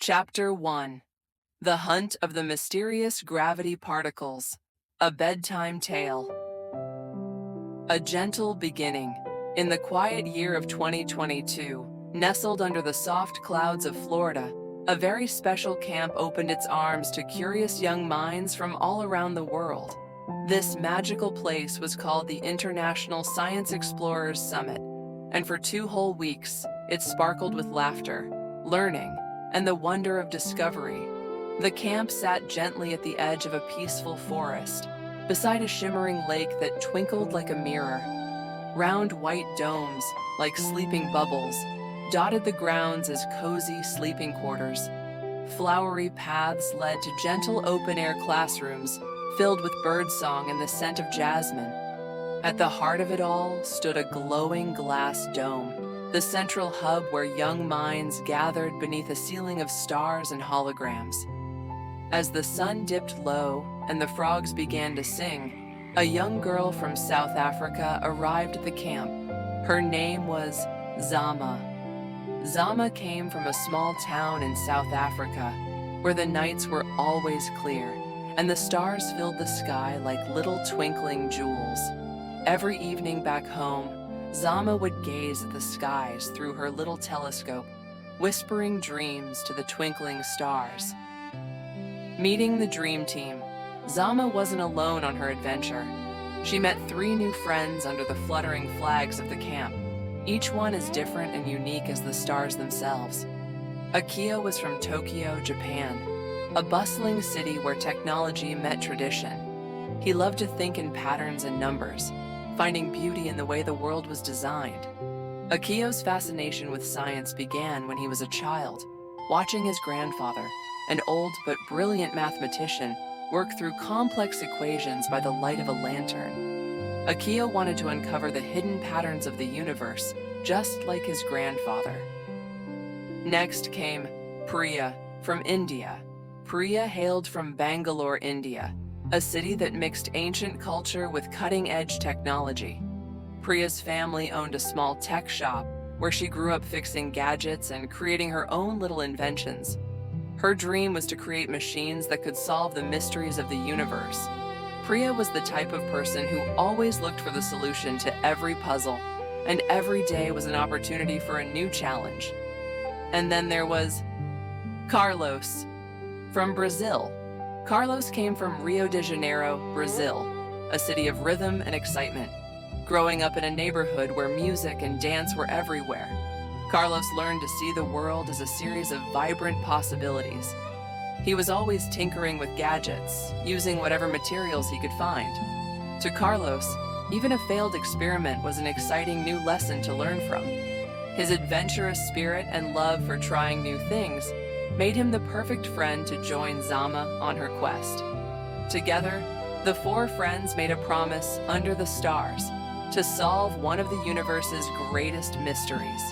Chapter 1: The Hunt of the Mysterious Gravity Particles. A Bedtime Tale. A gentle beginning. In the quiet year of 2022, nestled under the soft clouds of Florida, a very special camp opened its arms to curious young minds from all around the world. This magical place was called the International Science Explorers Summit, and for 2 whole weeks, it sparkled with laughter, learning, and the wonder of discovery. The camp sat gently at the edge of a peaceful forest, beside a shimmering lake that twinkled like a mirror. Round white domes, like sleeping bubbles, dotted the grounds as cozy sleeping quarters. Flowery paths led to gentle open-air classrooms filled with birdsong and the scent of jasmine. At the heart of it all stood a glowing glass dome, the central hub where young minds gathered beneath a ceiling of stars and holograms. As the sun dipped low and the frogs began to sing, a young girl from South Africa arrived at the camp. Her name was Zama. Zama came from a small town in South Africa, where the nights were always clear, and the stars filled the sky like little twinkling jewels. Every evening back home, Zama would gaze at the skies through her little telescope, whispering dreams to the twinkling stars. Meeting the Dream Team, Zama wasn't alone on her adventure. She met 3 new friends under the fluttering flags of the camp, each one as different and unique as the stars themselves. Akio was from Tokyo, Japan, a bustling city where technology met tradition. He loved to think in patterns and numbers, finding beauty in the way the world was designed. Akio's fascination with science began when he was a child, watching his grandfather, an old but brilliant mathematician, work through complex equations by the light of a lantern. Akio wanted to uncover the hidden patterns of the universe, just like his grandfather. Next came Priya from India. Priya hailed from Bangalore, India, a city that mixed ancient culture with cutting-edge technology. Priya's family owned a small tech shop where she grew up fixing gadgets and creating her own little inventions. Her dream was to create machines that could solve the mysteries of the universe. Priya was the type of person who always looked for the solution to every puzzle, and every day was an opportunity for a new challenge. And then there was Carlos from Brazil. Carlos came from Rio de Janeiro, Brazil, a city of rhythm and excitement. Growing up in a neighborhood where music and dance were everywhere, Carlos learned to see the world as a series of vibrant possibilities. He was always tinkering with gadgets, using whatever materials he could find. To Carlos, even a failed experiment was an exciting new lesson to learn from. His adventurous spirit and love for trying new things made him the perfect friend to join Zama on her quest. Together, the 4 friends made a promise under the stars to solve one of the universe's greatest mysteries.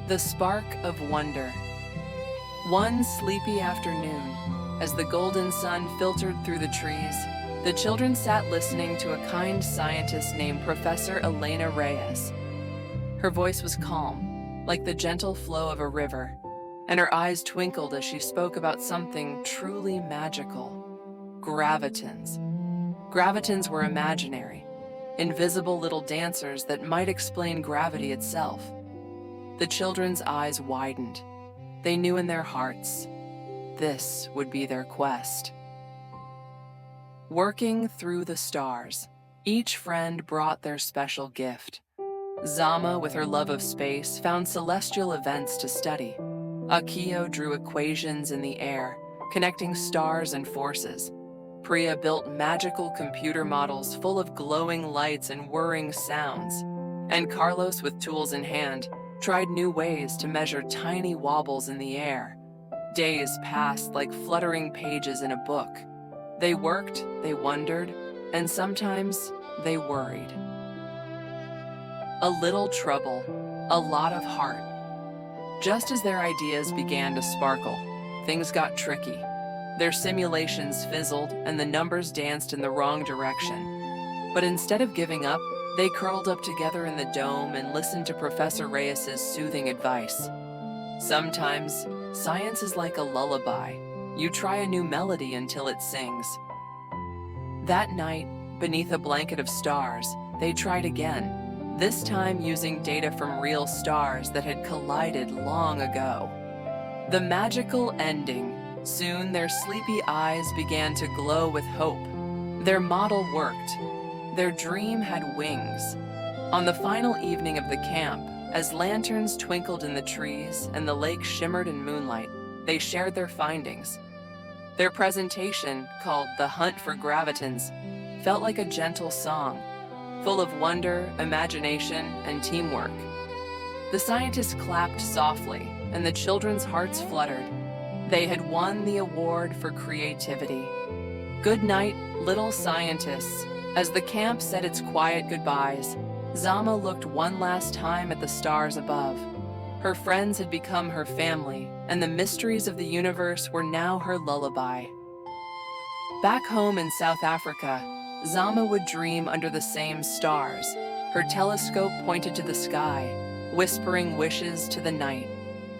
The Spark of Wonder. One sleepy afternoon, as the golden sun filtered through the trees, the children sat listening to a kind scientist named Professor Elena Reyes. Her voice was calm, like the gentle flow of a river, and her eyes twinkled as she spoke about something truly magical: gravitons. Gravitons were imaginary, invisible little dancers that might explain gravity itself. The children's eyes widened. They knew in their hearts, this would be their quest. Working through the stars, each friend brought their special gift. Zama, with her love of space, found celestial events to study. Akio drew equations in the air, connecting stars and forces. Priya built magical computer models full of glowing lights and whirring sounds. And Carlos, with tools in hand, tried new ways to measure tiny wobbles in the air. Days passed like fluttering pages in a book. They worked, they wondered, and sometimes they worried. A little trouble, a lot of heart. Just as their ideas began to sparkle, things got tricky. Their simulations fizzled and the numbers danced in the wrong direction. But instead of giving up, they curled up together in the dome and listened to Professor Reyes's soothing advice. Sometimes, science is like a lullaby. You try a new melody until it sings. That night, beneath a blanket of stars, they tried again, this time using data from real stars that had collided long ago. The magical ending. Soon their sleepy eyes began to glow with hope. Their model worked. Their dream had wings. On the final evening of the camp, as lanterns twinkled in the trees and the lake shimmered in moonlight, they shared their findings. Their presentation, called The Hunt for Gravitons, felt like a gentle song, full of wonder, imagination, and teamwork. The scientists clapped softly, and the children's hearts fluttered. They had won the award for creativity. Good night, little scientists. As the camp said its quiet goodbyes, Zama looked one last time at the stars above. Her friends had become her family, and the mysteries of the universe were now her lullaby. Back home in South Africa, Zama would dream under the same stars. Her telescope pointed to the sky, whispering wishes to the night.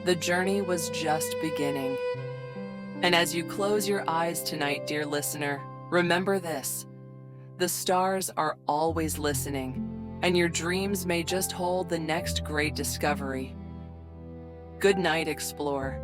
The journey was just beginning. And as you close your eyes tonight, dear listener, remember this: the stars are always listening, and your dreams may just hold the next great discovery. Good night, explorer.